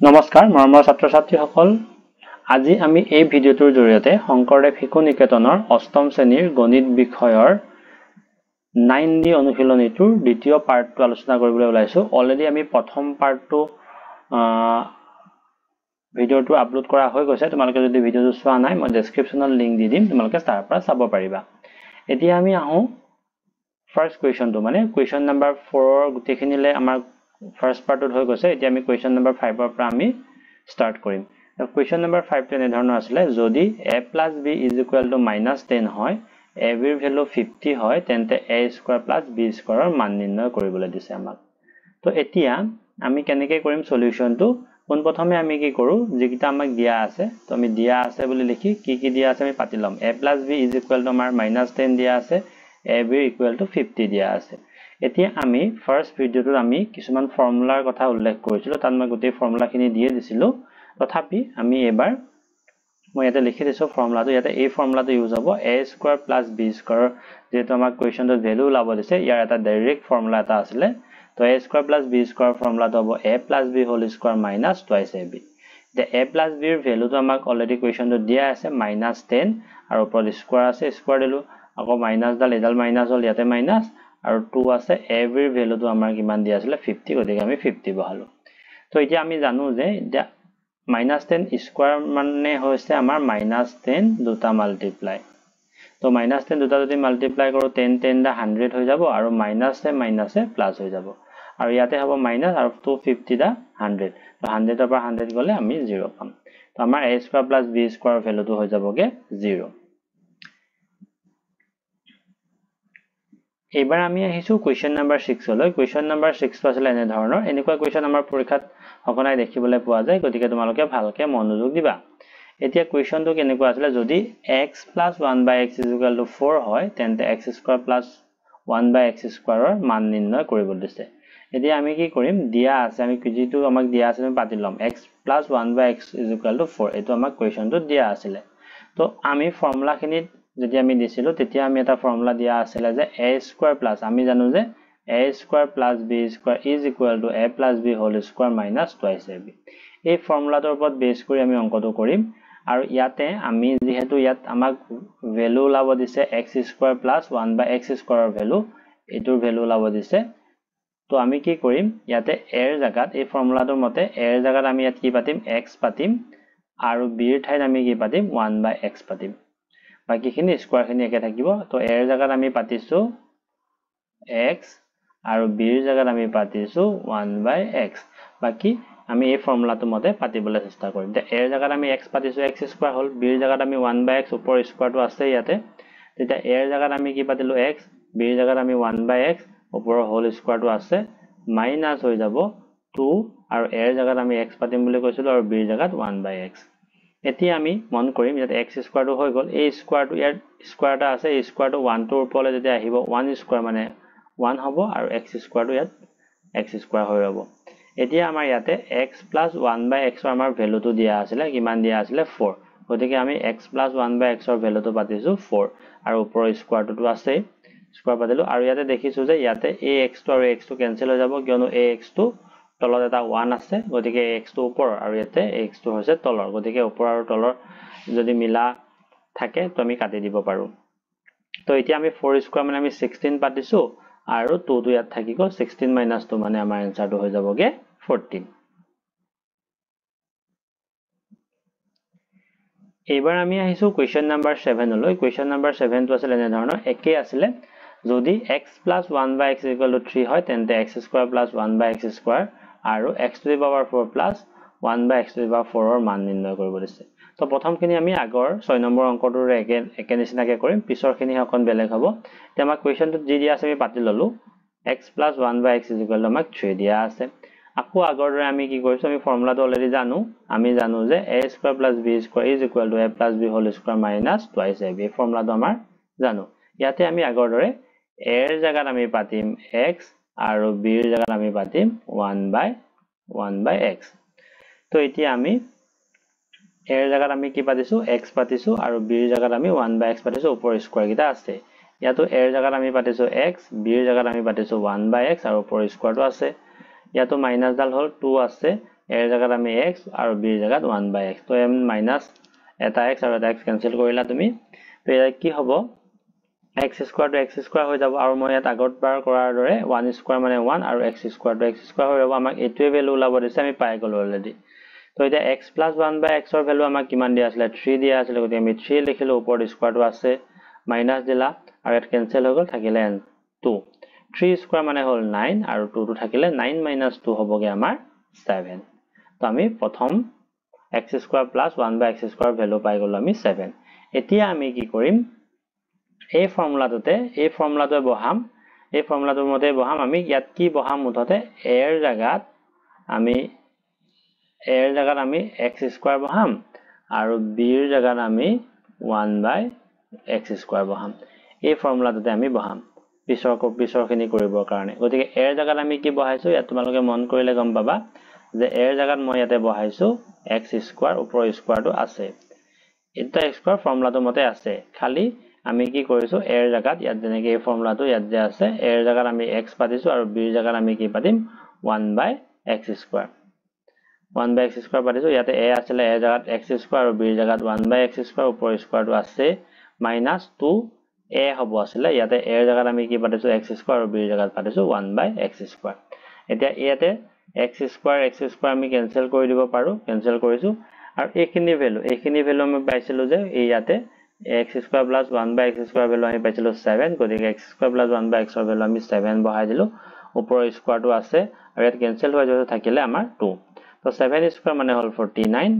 নমস্কাৰ মৰমৰ ছাত্ৰ-ছাত্ৰীসকল আজি আমি এই ভিডিঅ'টোৰ জৰিয়তে শংকৰদেৱ শিশু নিকেতনৰ অষ্টম শ্ৰেণীৰ গণিত বিষয়ৰ 9D অনুশীলনীটোৰ দ্বিতীয় পাৰ্টটো আলোচনা কৰিবলৈ ওলাইছো অলৰেডি আমি প্ৰথম পাৰ্টটো ভিডিঅ'টো আপলোড কৰা হৈ গৈছে তোমালোকে যদি ভিডিঅ'টো চোৱা নাই মই ডেসক্ৰিপচনত লিংক দি দিম তোমালোকে তাৰ পৰা চাব পাৰিবা এতিয়া আমি আহো ফাৰ্স্ট কোৱেশ্চনটো মানে কোৱেশ্চন নম্বৰ 4 গুটেখিনিলে আমাৰ ফাৰ্স্ট পাৰ্টত হৈ গৈছে এতিয়া আমি কোৱেশ্চন নম্বৰ 5 ৰ পৰা আমি স্টাৰ্ট কৰিম কোৱেশ্চন নম্বৰ 5 টো এনে ধৰণৰ আছিল যদি a + b = -10 হয় a ৰ ভ্যালু 50 হয় তেন্তে a² + b² ৰ মান নিৰ্ণয় কৰিবলৈ দিছে আমাক তো এতিয়া আমি কেনেকৈ কৰিম সলিউশনটো কোন প্ৰথমে আমি কি কৰো যেকিটা আমাক দিয়া আছে তো আমি দিয়া আছে বুলি লিখি কি দিয়া আছে আমি পাতি লম a + b = আমাৰ -10 দিয়া আছে ab = 50 দিয়া আছে এতিয়া আমি ফাৰ্স্ট ভিডিঅ'টোত আমি কিছুমান ফৰ্মুলাৰ কথা উল্লেখ কৰিছিলো তাত মই গোটেই ফৰ্মুলাখিনি দিয়ে দিছিলো তথাপি আমি এবাৰ মই ইয়াতে লিখি দিছো ফৰ্মুলাটো ইয়াতে এই ফৰ্মুলাটো ইউজ হ'ব a² + b² যেটো আমাক কোৱেশ্চনটোত ভ্যালু লাভ দিছে ইয়াৰ এটা ডাইৰেক্ট ফৰ্মুলা এটা আছিল তো a² + b² ফৰ্মুলাটো হ'ব a + b² - 2ab the a + b ৰ ভ্যালুটো আমাক অলৰেডি কোৱেশ্চনটোত দিয়া আছে -10 আৰু ওপৰত স্কয়াৰ আছে স্কয়াৰ দিলো আকৌ মাইনাস ডাল এডাল মাইনাস হল ইয়াতে মাইনাস আৰু 2 আছে a ৰ ভ্যালুটো আমাৰ কিমান দিয়া আছিল 50 গতিকে আমি 50 বহালো তো এতিয়া আমি জানো যে -10 স্কয়াৰ মানে হৈছে আমাৰ -10 দুটা মাল্টিপ্লাই তো -10 দুটা যদি মাল্টিপ্লাই কৰো 10 10 দা 100 হৈ যাব আৰু মাইনাসে মাইনাসে প্লাস হৈ যাব আৰু ইয়াতে হ'ব মাইনাস আৰু 250 দা 100 তো 100 ৰ পৰা 100 গলে আমি 0 পাম তো আমাৰ a² + b² ভ্যালুটো হৈ যাবগে 0 এবাৰ আমি আহিছো কোৱেশ্চন নম্বৰ 6 লৈ কোৱেশ্চন নম্বৰ 6 টো আছিল এনে ধৰণৰ এনেকুৱা কোৱেশ্চন আমাৰ পৰীক্ষাত হকনাই দেখিবলৈ পোৱা যায় গতিকে তোমালোকে ভালকে মনোযোগ দিবা এতিয়া কোৱেশ্চনটো কেনেকুৱা আছিল যদি x + 1/x = 4 হয় তেন্তে x² + 1/x² ৰ মান নিৰ্ণয় কৰিব দিছে এতিয়া আমি কি কৰিম দিয়া আছে আমি যেটো আমাক দিয়া আছে আমি পাতি লম x + 1/x = 4 এটো আমাক কোৱেশ্চনটো দিয়া আছিল তো আমি ফৰ্মুলাখিনিত যদি আমি দিছিলো তেতিয়া আমি এটা ফৰ্মুলা দিয়া আছিল যে a² আমি জানো যে a² + b² = a + b² - 2ab এই ফৰ্মুলাটোৰ ওপৰত বেছ কৰি আমি অংকটো কৰিম আৰু ইয়াতে আমি যেহেতু ইয়াত আমাক ভ্যালু লাভ দিছে x² + 1/x² ৰ ভ্যালু এটোৰ ভ্যালু লাভ দিছে তো আমি কি কৰিম ইয়াতে a ৰ জাগাত এই ফৰ্মুলাটোৰ মতে a ৰ জাগাত আমি ইয়াত কি পাতিম x পাতিম আৰু b ৰ ঠাইত আমি কি পাতিম 1/x পাতিম বাকিখিনি স্কয়াৰখিনি একে থাকিব তো a ৰ জাগাত আমি পাতিছো x আৰু b ৰ জাগাত আমি পাতিছো 1/x বাকি আমি এই ফৰ্মুলাটো মতে পাতিবলৈ চেষ্টা কৰিম তে a ৰ জাগাত আমি x পাতিছো x² হল b ৰ জাগাত আমি 1/x ওপৰ স্কয়াৰটো আছে ইয়াতে তেতিয়া a ৰ জাগাত আমি কি পাতিলো x b ৰ জাগাত আমি 1/x ওপৰ হোল স্কয়াৰটো আছে মাইনাস হৈ যাব 2 আৰু a ৰ জাগাত আমি x পাতিম বুলি কৈছিলো আৰু b ৰ জাগাত 1/x এতিয়া আমি মন কৰিম ইয়াত x² টো হৈ গল এই স্কয়াৰটো ইয়াৰ স্কয়াৰ এটা আছে এই স্কয়াৰটো 1 টোৰ ওপৰলৈ যদি আহিব 1² মানে 1 হ'ব আৰু x² টো ইয়াত x² হৈ ৰব এতিয়া আমাৰ ইয়াতে x + 1/x ৰ আমাৰ ভ্যালুটো দিয়া আছিল কিমান দিয়া আছিল 4 গতিকে আমি x + 1/x ৰ ভ্যালুটো পাতিছো 4 আৰু ওপৰৰ স্কয়াৰটো আছে স্কয়াৰ পাতিলো আৰু ইয়াতে দেখিছো যে ইয়াতে ax টো আৰু x টো কেনসেল হৈ যাব কিয়নো ax টো তলত এটা 1 আছে গতিকে x টো ওপৰ আৰু ইয়াতে x টো হৈছে তলৰ গতিকে ওপৰ আৰু তলৰ যদি মিলা থাকে তো আমি কাটি দিব পাৰো তো এতিয়া আমি 4² মানে আমি 16 পাতিছো আৰু 2 টো ইয়াত থাকি গল 16 - 2 মানে আমাৰ আনসাৰটো হৈ যাবগে 14 এবাৰ আমি আহিছো কোৱেশ্চন নম্বৰ 7 লৈ কোৱেশ্চন নম্বৰ 7 টো আছিল এনে ধৰণৰ একে আছিল যদি x + 1/x = 3 হয় তেন্তে x² + 1/x² আৰু x⁴ + 1/x⁴ ৰ মান নিৰ্ণয় কৰিব দিছে তো প্ৰথমখিনি আমি আগৰ 6 নম্বৰ অংকটোৰ একে নিচিনাকে কৰিম পিছৰখিনি অকন বেলেগ হ'ব তে আমাক কোৱেশ্চনটোত যি দিয়া আছে আমি পাতি ললো x + 1/x = আমাক 3 দিয়া আছে আকৌ আগৰ দৰে আমি কি কৰিছো আমি ফৰ্মুলাটো অলৰেডি জানো আমি জানো যে a² + b² = a + b² - 2ab এই ফৰ্মুলাটো আমাৰ জানো ইয়াতে আমি আগৰ দৰে a ৰ জাগাত আমি পাতিম x আৰু b ৰ জাগাত আমি পাতিম 1/x তো এতিয়া আমি a ৰ জাগাত আমি কি পাতিছো x পাতিছো আৰু b ৰ জাগাত আমি 1/x পাতিছো ওপৰ স্কয়াৰ কিটা আছে ইয়াতো a ৰ জাগাত আমি পাতিছো x b ৰ জাগাত আমি পাতিছো 1/x আৰু ওপৰ স্কয়াৰটো আছে ইয়াতো মাইনাস ডাল হল 2 আছে এৰ জাগাত আমি x আৰু b জাগাত 1/x তো m মাইনাস এটা x আৰু এটা x কেনসেল কৰিলা তুমি তো এটা কি হ'ব x square to x square হৈ যাব আৰু মই ইয়াত আগত বাৰ কৰাৰ দৰে 1 স্কয়াৰ মানে 1 আৰু x square to x square হৈ যাব আমাক এটোৱে ভ্যালু ওলাব দিছে আমি পাই গলো অলৰেডি তো এটা x + 1/x ৰ ভ্যালু আমাক কিমান দিয়া আছিল 3 দিয়া আছিল গতি আমি 3 লিখিলো ওপৰত স্কয়াৰটো আছে মাইনাস দিলা আৰু এটা কেনসেল হৈ গল থাকিলে 2 3 স্কয়াৰ মানে হল 9 আৰু 2 টো থাকিলে 9 - 2 হবগে আমাৰ 7 তো আমি প্ৰথম x square + 1/x square value পাই গলো আমি 7 এতিয়া আমি কি কৰিম এই ফৰ্মুলাটোৱে বহাম এই ফৰ্মুলাটোৰ মতে বহাম আমি ইয়াত কি বহাম মুঠতে এৰ জাগাত আমি x স্কয়াৰ বহাম আৰু b ৰ জাগাত আমি 1/x স্কয়াৰ বহাম এই ফৰ্মুলাটোতে আমি বহাম পিছৰখিনি কৰিবৰ কাৰণে গতিকে এৰ জাগাত আমি কি বহাইছো ইয়াত তোমালোকে মন কৰিলে গম পাবা যে এৰ জাগাত মই ইয়াতে বহাইছো x স্কয়াৰ ওপৰৰ স্কয়াৰটো আছে এটা x স্কয়াৰ ফৰ্মুলাটোৰ মতে আছে খালি আমি কি কৰিছো এৰ জাগাত ইয়াত যেনেকৈ এই ফৰ্মুলাটো ইয়াত যে আছে এৰ জাগাত আমি x পাতিছো আৰু b ৰ জাগাত আমি কি পাতিম 1/x স্কয়াৰ 1/x স্কয়াৰ পাতিছো ইয়াতে a আছিল a জাগাত x স্কয়াৰ আৰু b ৰ জাগাত 1/x স্কয়াৰ ওপৰৰ স্কয়াৰটো আছে -2 a হ'ব আছিল ইয়াতে a ৰ জাগাত আমি কি পাতিছো x স্কয়াৰ আৰু b ৰ জাগাত পাতিছো 1/x স্কয়াৰ এতিয়া ইয়াতে x স্কয়াৰ আমি কেনসেল কৰি দিব পাৰো কেনসেল কৰিছো আৰু এইখিনি ভ্যালু আমি পাইছিলো যে ইয়াতে x square + 1/x square value আমি পাইছিলো 7 গতিকে x স্কয়াৰ + 1/x ৰ ভ্যালু আমি 7 বহাই দিলো ওপৰৰ স্কয়াৰটো আছে আৰু ইয়াত কেনসেল হৈ যাব থাকিলে আমাৰ 2 তো 7 স্কয়াৰ মানে হল 49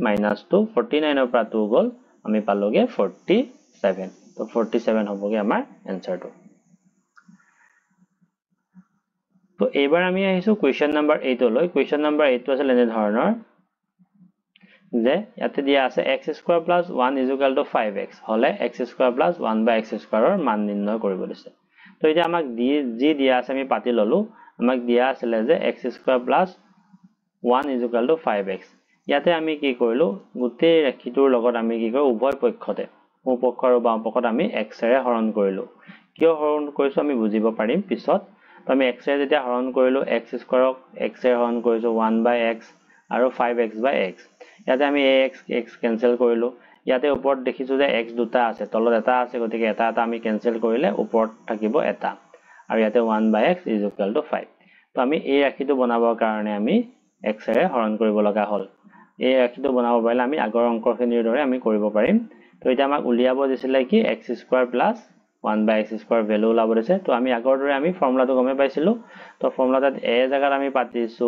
- 2 49 ৰ পৰা 2 গল আমি পালোগে 47 তো 47 হবগে আমাৰ এনসাৰটো তো এবাৰ আমি আহিছো কোৱেশ্চন নম্বৰ 8 লৈ কোৱেশ্চন নম্বৰ 8 টো আছিল এনে ধৰণৰ যে ইয়াতে দিয়া আছে x স্কয়াৰ + 1 = 5x হলে x স্কয়াৰ + 1/x স্কয়াৰৰ মান নিৰ্ণয় কৰিব দিছে তো এতিয়া আমাক যি দিয়া আছে আমি পাতি ললো আমাক দিয়া আছিল যে x স্কয়াৰ + 1 = 5x ইয়াতে আমি কি কৰিলো গোটেই ৰেখাটোৰ লগত আমি কি কৰো উভয় পক্ষতে সোঁ পক্ষ আৰু বাম পক্ষত আমি x ৰে হৰণ কৰিলো কিয় হৰণ কৰিছো আমি বুজিব পাৰিম পিছত তো আমি x ৰে যেতিয়া হৰণ কৰিলো x স্কয়াৰক x ৰে হৰণ কৰিছো 1/x আৰু 5x/x ইয়াতে আমি x কেনসেল কৰিলো ইয়াতে ওপৰত দেখিছো যে x দুটা আছে তলত এটা আছে গতিকে এটা আমি কেনসেল কৰিলে ওপৰত থাকিব এটা আৰু ইয়াতে 1/x = 5 তো আমি এই ৰাশিটো বনাবৰ কাৰণে আমি x ৰে হৰণ কৰিব লগা হল এই ৰাশিটো বনাব পাৰিলে আমি আগৰ অংকখিনিৰ দৰে আমি কৰিব পাৰিম তো এটা আমাক উলিয়াব দিছিলে কি x square + 1/x square value ওলাব দিছে তো আমি আগৰ দৰে আমি ফৰ্মুলাটো গমে পাইছিলো তো ফৰ্মুলাত a জাগাত আমি পাতিছো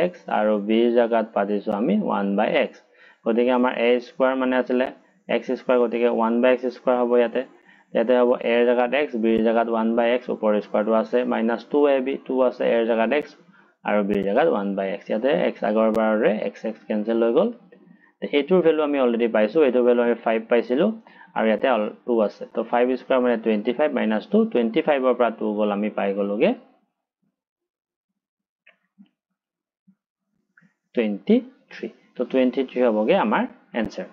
x আৰু b জাগাত পাতিছো আমি 1/x গতিকে আমাৰ a স্কয়াৰ মানে আছিল x স্কয়াৰ গতিকে 1/x স্কয়াৰ হ'ব ইয়াতে হ'ব a ৰ জাগাত x b ৰ জাগাত 1/x ওপৰৰ স্কয়াৰটো আছে -2ab 2 আছে a ৰ জাগাত x আৰু b ৰ জাগাত 1/x ইয়াতে x আগৰ বাৰৰে x কেনসেল হৈ গল এইটোৰ ভ্যালু আমি অলৰেডি পাইছো এইটোৰ ভ্যালু আমি 5 পাইছিলো আৰু ইয়াতে 2 আছে তো 5 স্কয়াৰ মানে 25 - 2 25 ৰ পৰা 2 গল আমি পাই গলোগে 23 তো 23 হবগে আমাৰ आंसर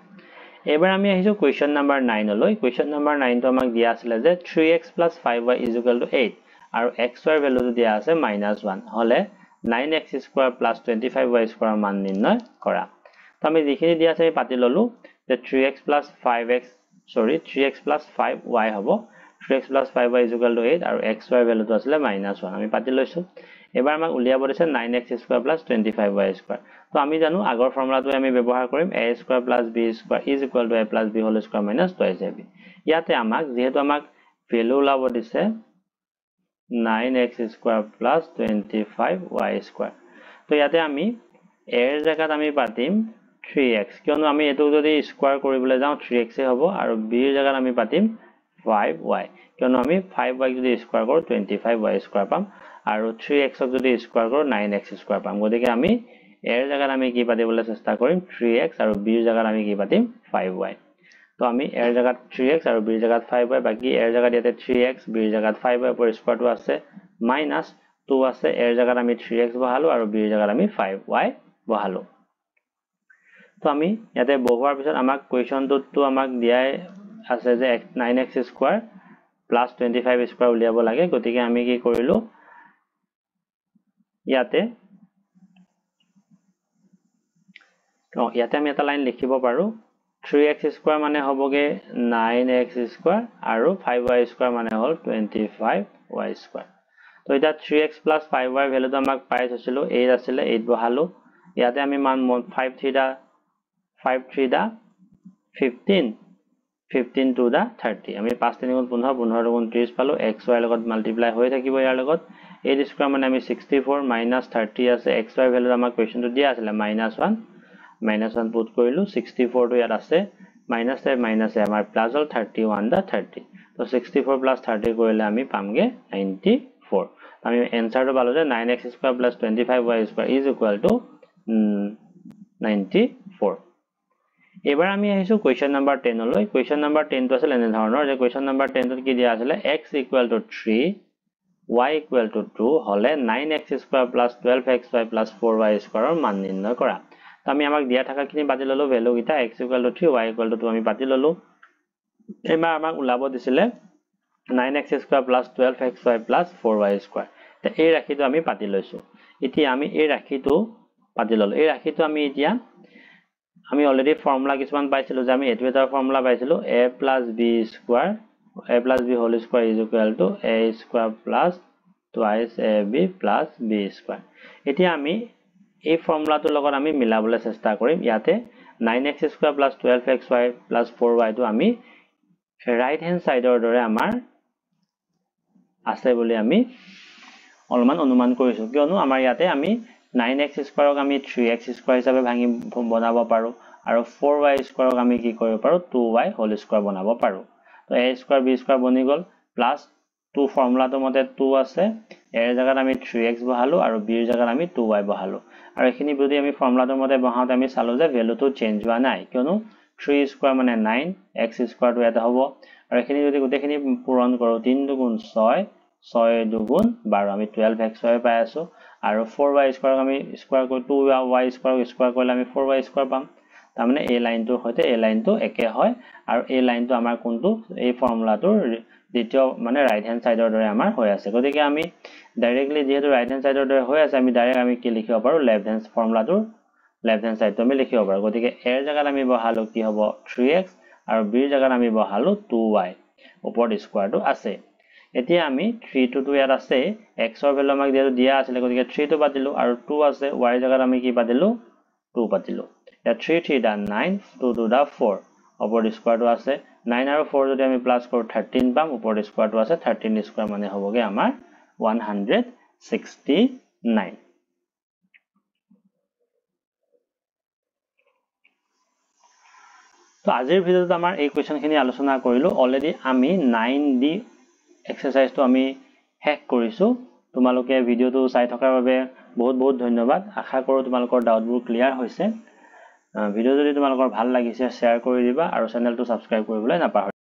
এবাৰ আমি আহিছো কোৱেশ্চন নম্বৰ 9 লৈ কোৱেশ্চন নম্বৰ 9 টো আমাক দিয়া আছিল যে 3x + 5y = 8 আৰু x ৰ ভ্যালুটো দিয়া আছে -1 হলে 9x² + 25y² মান নিৰ্ণয় কৰা তো আমি যিখিনি দিয়া আছে পাতি ললো যে 3x + 5y হ'ব 3x + 5y = 8 আৰু x ৰ ভ্যালুটো আছিল -1 আমি পাতি লৈছো এবাৰ আমাক উলিয়াব দিছে 9x² + 25y²। তো আমি জানো আগৰ ফৰ্মুলাটো আমি ব্যৱহাৰ কৰিম a² + b² = a + b² - 2ab ইয়াতে আমাক যেহেতু আমাক ভ্যালু ওলাব দিছে 9x² + 25y²। তো ইয়াতে আমি a ৰ জাগাত আমি পাতিম 3x কিয়নো আমি এটো যদি স্কয়াৰ কৰিবলৈ যাও 3x এ হ'ব আৰু b ৰ জাগাত আমি পাতিম 5y কিয়নো আমি 5y যদি স্কয়াৰ কৰো 25y² পাম আৰু 3x ক যদি স্কয়াৰ কৰো 9x² পাম গতিকে আমি a ৰ জাগাত আমি কি পাতিবলৈ চেষ্টা কৰিম 3x আৰু b ৰ জাগাত আমি কি পাতিম 5y তো আমি a ৰ জাগাত 3x আৰু b ৰ জাগাত 5y বাকি a ৰ জাগাত ইয়াতে 3x b ৰ জাগাত 5y ওপৰ স্কয়াৰটো আছে -2 আছে a ৰ জাগাত আমি 3x বহালো আৰু b ৰ জাগাত আমি 5y বহালো তো আমি ইয়াতে বহুৱাৰ পিছত আমাক কোৱেশ্চনটো আমাক দিয়াই আছে যে 9x² + 25² উলিয়াব লাগে গতিকে আমি কি কৰিলো ইয়াতে ইয়াতে আমি এটা লাইন লিখিব পাৰো 3x স্কয়াৰ মানে হবগে 9x স্কয়াৰ আৰু 5y স্কয়ার মানে হল 25y স্কয়ার তো এটা 3x plus 5y ভ্যালুটো আমাক পাই থৈছিলো 8 আছিল 8 বহালো ইয়াতে আমি মান 5 3 দা 15 15 to the 30 আমি 5 3 গুণ 15 15 গুণ 30 পালো xy লগত মাল্টিপ্লাই হৈ থাকিব ইয়াৰ লগত 8 স্কয়াৰ মানে আমি 64 30 আছে xy ভ্যালু আমাক কোৱেশ্চনটো দিয়া আছিল -1 পুট কৰিলো 64 টো ইয়াত আছে -a আমাৰ প্লাস হল 31 দা 30 তো 64 plus 30 কৰিলে আমি পামগে 94 আমি এনসাৰটো পালো যে 9x square plus 25y square is equal to 94 এবাৰ আমি আহিছো কোৱেশ্চন নম্বৰ 10 লৈ কোৱেশ্চন নম্বৰ 10 টো আছিল এনে ধৰণৰ যে কোৱেশ্চন নম্বৰ 10 টোত কি দিয়া আছিল x equal to 3 y equal to 2 হলে 9x square plus 12xy plus 4y স্কয়াৰৰ মান নিৰ্ণয় কৰা তো আমি আমাক দিয়া থাকাখিনি বাতি ললো ভ্যালু গিটা x equal to 3 y equal to 2 আমি বাতি ললো এবাৰ আমাক উলাব দিছিলে 9x square plus 12xy plus 4y square তে এই ৰাখিটো আমি পাতি লৈছো এতিয়া আমি এই ৰাখিটো পাতি ললো এই ৰাখিটো আমি এতিয়া আমি অলৰেডি ফৰ্মুলা কিছুমান পাইছিলো যে আমি এটো এটা ফৰ্মুলা পাইছিলো a plus b square whole square is equal to a square plus twice ab plus b square এতিয়া আমি এই ফৰ্মুলাটোৰ লগত আমি মিলাবলৈ চেষ্টা কৰিম ইয়াতে 9x square plus 12xy plus 4y টো আমি ৰাইট হ্যান্ড সাইডৰ দৰে আমাৰ আছে বুলি আমি অলমান অনুমান কৰিছো কিয়নো আমাৰ ইয়াতে আমি 9x স্কয়াৰক আমি 3x স্কয়াৰ হিচাপে ভাঙি বনাব পাৰো আৰু 4y স্কয়াৰক আমি কি কৰিব পাৰো 2y হোল স্কয়াৰ বনাব পাৰো তো a স্কয়াৰ b স্কয়াৰ বনি গল প্লাস 2 ফৰ্মুলাটো মতে 2 আছে a ৰ জায়গাত আমি 3x বহালো আৰু b ৰ জায়গাত আমি 2y বহালো আৰু এখিনি যদি আমি ফৰ্মুলাটো মতে বহাওতে আমি চালো যে ভ্যালুটো চেঞ্জ হোৱা নাই কিয়নো 3 স্কয়াৰ মানে 9 x স্কয়াৰ টো এটা হ'ব আৰু এখিনি যদি গোটেখিনি পূৰণ কৰো 3 দুগুণ 6 6 দুগুণ 12 আমি 12xy পাই আছো আৰু 4y স্কয়াৰ আমি স্কয়াৰ কৰি 2y স্কয়াৰ কৰিলে আমি 4y স্কয়াৰ পাম তাৰ মানে এই লাইনটোৰ সৈতে এই লাইনটো একে হয় আৰু এই লাইনটো আমাৰ কোনটো এই ফৰ্মুলাটোৰ দ্বিতীয় মানে ৰাইট হ্যান্ড সাইডৰ দৰে আমাৰ হৈ আছে গতিকে আমি ডাইৰেক্টলি যেহেতু ৰাইট হ্যান্ড সাইডৰ দৰে হৈ আছে আমি ডাইৰেক্ট আমি কি লিখিব পাৰো লেফট হ্যান্ড ফৰ্মুলাটোৰ লেফট হ্যান্ড সাইডটো আমি লিখিব পাৰো গতিকে a ৰ জায়গাত আমি বহালো কি হ'ব 3x আৰু b ৰ জায়গাত আমি বহালো 2y ওপৰত স্কয়াৰটো আছে এতিয়া আমি 3 to 2 ইয়াত আছে x ৰ ভ্যালু আমাক দিয়া আছিল গতিকে 3 টো পাতিলো আৰু 2 আছে y ৰ জায়গাত আমি কি পাতিলো 2 পাতিলো এটা 3 3 দা 9 2 2 দা 4 ওপৰত স্কয়াৰটো আছে 9 আৰু 4 যদি আমি প্লাস কৰো 13 পাম ওপৰত স্কয়াৰটো আছে 13 স্কয়াৰ মানে হ'বগে আমাৰ 169 তো আজিৰ ভিডিওত আমাৰ এই কোৱেশ্চনখিনি আলোচনা কৰিলো অলৰেডি আমি 9d এক্সাৰসাইজটো আমি হেক কৰিছো তোমালোকে ভিডিওটো চাই থকাৰ বাবে বহুত বহুত ধন্যবাদ আশা কৰো তোমালোকৰ ডাউটবোৰ ক্লিয়াৰ হৈছে ভিডিও যদি তোমালোকৰ ভাল লাগিছে শেয়াৰ কৰি দিবা আৰু চেনেলটো সাবস্ক্ৰাইব কৰিবলৈ নাপাহৰিবা